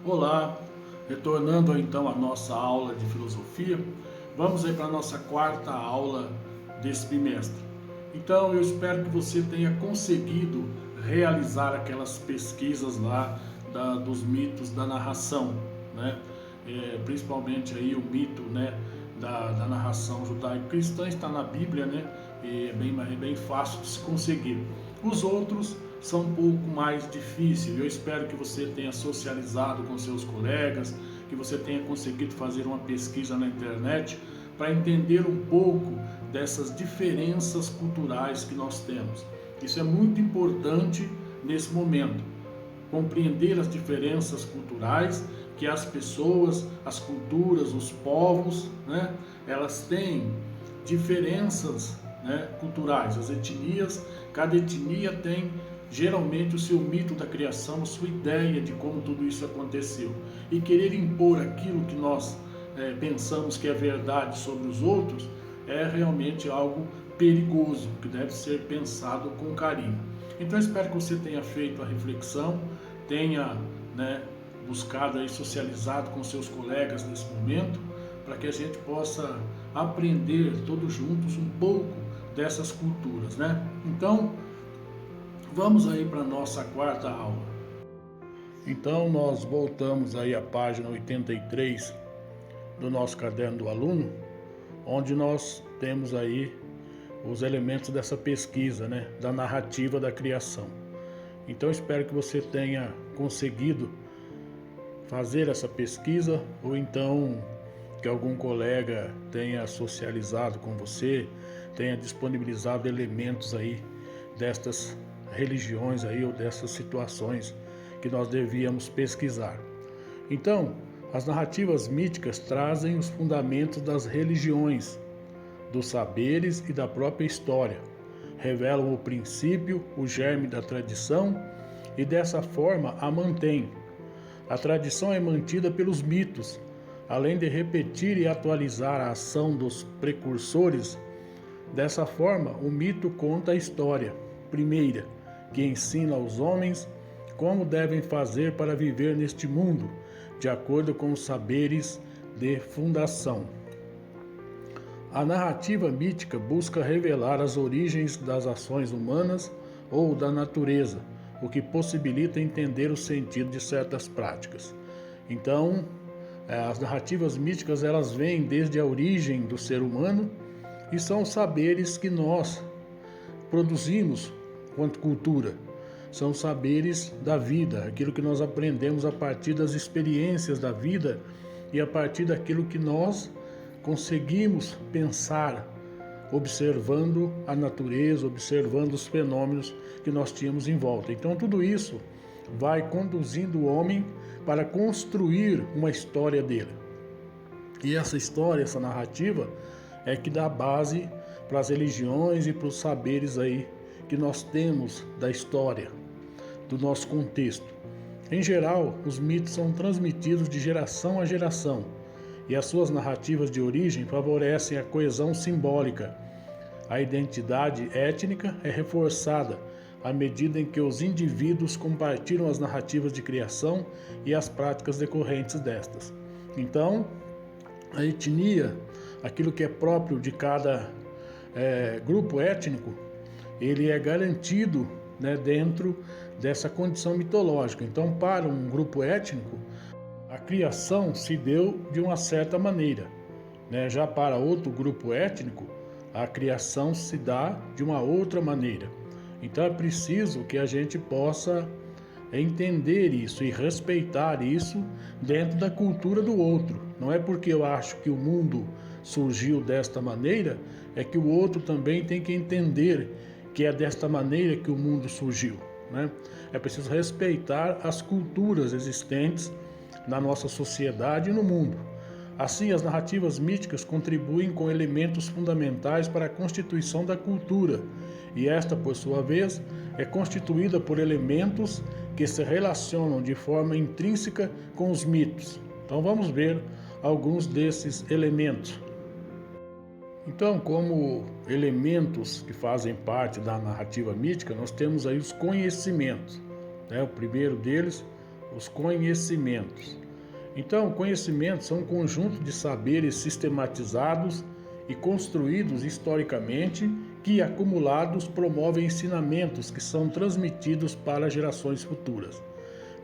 Olá, retornando então à nossa aula de filosofia, vamos aí para a nossa quarta aula desse bimestre. Então eu espero que você tenha conseguido realizar aquelas pesquisas lá dos mitos da narração, né? Principalmente aí o mito, né, da narração judaico-cristã está na Bíblia, né? E é bem fácil de se conseguir. Os outros são um pouco mais difíceis. Eu espero que você tenha socializado com seus colegas, que você tenha conseguido fazer uma pesquisa na internet para entender um pouco dessas diferenças culturais que nós temos. Isso é muito importante nesse momento, compreender as diferenças culturais que as pessoas, as culturas, os povos, né, elas têm diferenças, né, culturais, as etnias, cada etnia tem geralmente o seu mito da criação, a sua ideia de como tudo isso aconteceu. E querer impor aquilo que nós pensamos que é verdade sobre os outros é realmente algo perigoso, que deve ser pensado com carinho. Então espero que você tenha feito a reflexão, tenha, né, buscado aí socializado com seus colegas nesse momento, para que a gente possa aprender todos juntos um pouco dessas culturas, né? Então, vamos aí para a nossa quarta aula. Então, nós voltamos aí à página 83 do nosso caderno do aluno, onde nós temos aí os elementos dessa pesquisa, né, da narrativa da criação. Então, espero que você tenha conseguido fazer essa pesquisa, ou então que algum colega tenha socializado com você, tenha disponibilizado elementos aí destas religiões aí, ou dessas situações que nós devíamos pesquisar. Então, as narrativas míticas trazem os fundamentos das religiões, dos saberes e da própria história. Revelam o princípio, o germe da tradição e dessa forma a mantêm. A tradição é mantida pelos mitos, além de repetir e atualizar a ação dos precursores. Dessa forma, o mito conta a história, primeira, que ensina aos homens como devem fazer para viver neste mundo, de acordo com os saberes de fundação. A narrativa mítica busca revelar as origens das ações humanas ou da natureza, o que possibilita entender o sentido de certas práticas. Então, as narrativas míticas, elas vêm desde a origem do ser humano e são os saberes que nós produzimos quanto cultura. São os saberes da vida, aquilo que nós aprendemos a partir das experiências da vida e a partir daquilo que nós conseguimos pensar, observando a natureza, observando os fenômenos que nós tínhamos em volta. Então tudo isso vai conduzindo o homem para construir uma história dele. E essa história, essa narrativa, é que dá base para as religiões e para os saberes aí que nós temos da história, do nosso contexto. Em geral, os mitos são transmitidos de geração a geração, e as suas narrativas de origem favorecem a coesão simbólica. A identidade étnica é reforçada à medida em que os indivíduos compartilham as narrativas de criação e as práticas decorrentes destas. Então, a etnia, aquilo que é próprio de cada grupo étnico, ele é garantido, né, dentro dessa condição mitológica. Então, para um grupo étnico, a criação se deu de uma certa maneira, né? Já para outro grupo étnico, a criação se dá de uma outra maneira. Então é preciso que a gente possa entender isso e respeitar isso dentro da cultura do outro. Não é porque eu acho que o mundo surgiu desta maneira, é que o outro também tem que entender que é desta maneira que o mundo surgiu, né? É preciso respeitar as culturas existentes na nossa sociedade e no mundo. Assim, as narrativas míticas contribuem com elementos fundamentais para a constituição da cultura, e esta, por sua vez, é constituída por elementos que se relacionam de forma intrínseca com os mitos. Então vamos ver alguns desses elementos. Então, como elementos que fazem parte da narrativa mítica, nós temos aí os conhecimentos, né? O primeiro deles, os conhecimentos. Então, conhecimentos são um conjunto de saberes sistematizados e construídos historicamente que, acumulados, promovem ensinamentos que são transmitidos para gerações futuras.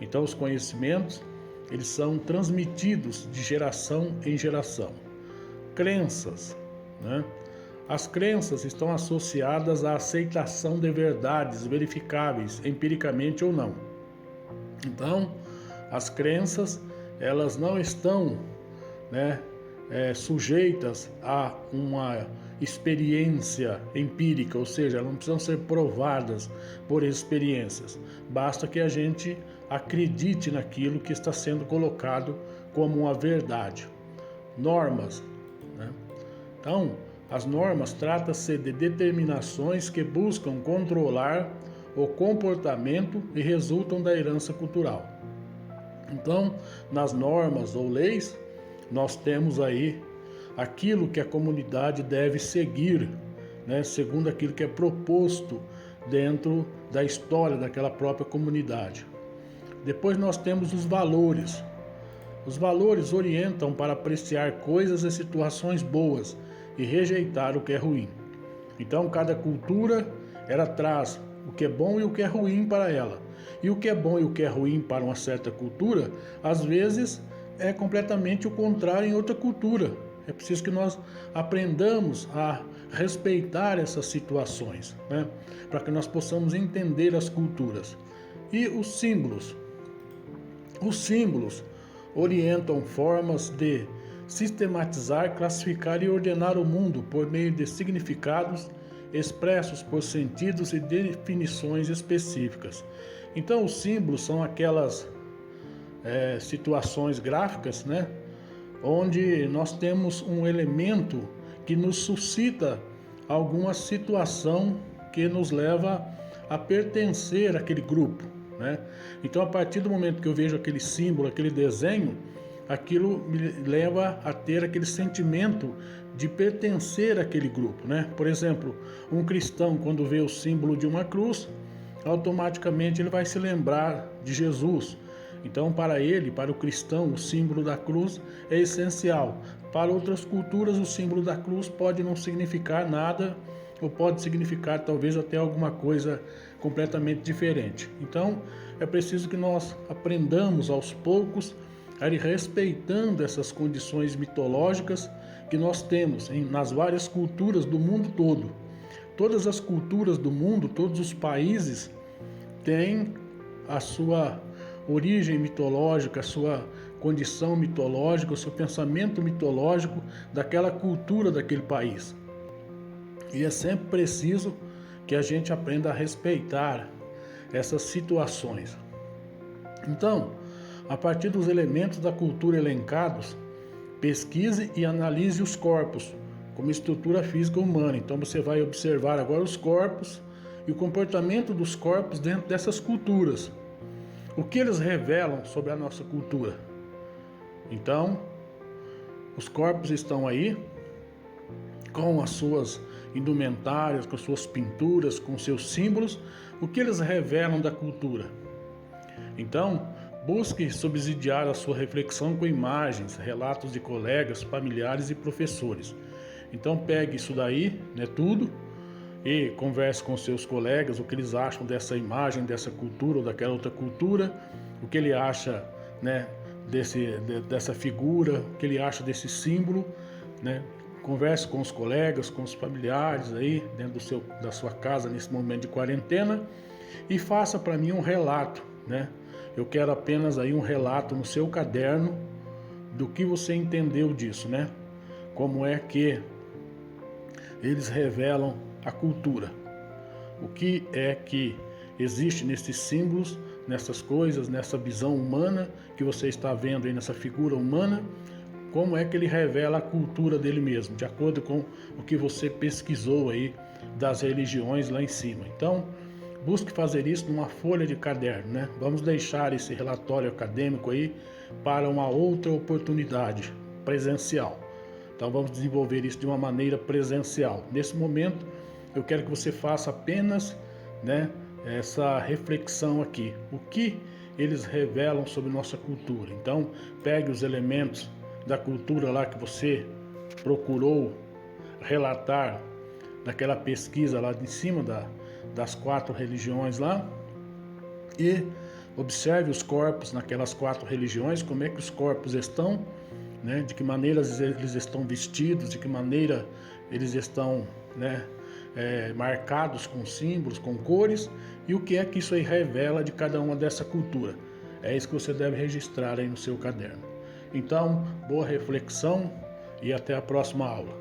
Então, os conhecimentos, eles são transmitidos de geração em geração. Crenças, né? As crenças estão associadas à aceitação de verdades verificáveis, empiricamente ou não. Então, as crenças, elas não estão, né, sujeitas a uma experiência empírica, ou seja, elas não precisam ser provadas por experiências. Basta que a gente acredite naquilo que está sendo colocado como uma verdade. Normas, né? Então, as normas tratam-se de determinações que buscam controlar o comportamento e resultam da herança cultural. Então, nas normas ou leis, nós temos aí aquilo que a comunidade deve seguir, né, segundo aquilo que é proposto dentro da história daquela própria comunidade. Depois nós temos os valores. Os valores orientam para apreciar coisas e situações boas e rejeitar o que é ruim. Então, cada cultura, ela traz o que é bom e o que é ruim para ela. E o que é bom e o que é ruim para uma certa cultura, às vezes é completamente o contrário em outra cultura. É preciso que nós aprendamos a respeitar essas situações, né? Para que nós possamos entender as culturas. E os símbolos. Os símbolos orientam formas de sistematizar, classificar e ordenar o mundo por meio de significados expressos por sentidos e definições específicas. Então, os símbolos são aquelas situações gráficas, né, onde nós temos um elemento que nos suscita alguma situação que nos leva a pertencer àquele grupo, né? Então, a partir do momento que eu vejo aquele símbolo, aquele desenho, aquilo me leva a ter aquele sentimento de pertencer àquele grupo, né? Por exemplo, um cristão, quando vê o símbolo de uma cruz, automaticamente ele vai se lembrar de Jesus. Então, para ele, para o cristão, o símbolo da cruz é essencial. Para outras culturas, o símbolo da cruz pode não significar nada, ou pode significar talvez até alguma coisa completamente diferente. Então, é preciso que nós aprendamos aos poucos a ir respeitando essas condições mitológicas que nós temos nas várias culturas do mundo todo. Todas as culturas do mundo, todos os países têm a sua origem mitológica, a sua condição mitológica, o seu pensamento mitológico daquela cultura daquele país. E é sempre preciso que a gente aprenda a respeitar essas situações. Então, a partir dos elementos da cultura elencados, pesquise e analise os corpos como estrutura física humana. Então você vai observar agora os corpos e o comportamento dos corpos dentro dessas culturas. O que eles revelam sobre a nossa cultura? Então, os corpos estão aí com as suas indumentárias, com as suas pinturas, com seus símbolos. O que eles revelam da cultura? Então, busque subsidiar a sua reflexão com imagens, relatos de colegas, familiares e professores. Então pegue isso daí, né, tudo, e converse com seus colegas o que eles acham dessa imagem, dessa cultura ou daquela outra cultura, o que ele acha, né, dessa figura, o que ele acha desse símbolo, né? Converse com os colegas, com os familiares aí dentro da sua casa nesse momento de quarentena e faça para mim um relato, né? Eu quero apenas aí um relato no seu caderno do que você entendeu disso, né? Como é que eles revelam a cultura. O que é que existe nesses símbolos, nessas coisas, nessa visão humana que você está vendo aí, nessa figura humana, como é que ele revela a cultura dele mesmo, de acordo com o que você pesquisou aí das religiões lá em cima. Então, busque fazer isso numa folha de caderno, né? Vamos deixar esse relatório acadêmico aí para uma outra oportunidade presencial. Então vamos desenvolver isso de uma maneira presencial. Nesse momento, eu quero que você faça apenas, né, essa reflexão aqui. O que eles revelam sobre nossa cultura. Então, pegue os elementos da cultura lá que você procurou relatar daquela pesquisa lá de cima das 4 religiões lá e observe os corpos naquelas 4 religiões, como é que os corpos estão, né? De que maneira eles estão vestidos, de que maneira eles estão, né, marcados com símbolos, com cores, e o que é que isso aí revela de cada uma dessa cultura. É isso que você deve registrar aí no seu caderno. Então, boa reflexão e até a próxima aula.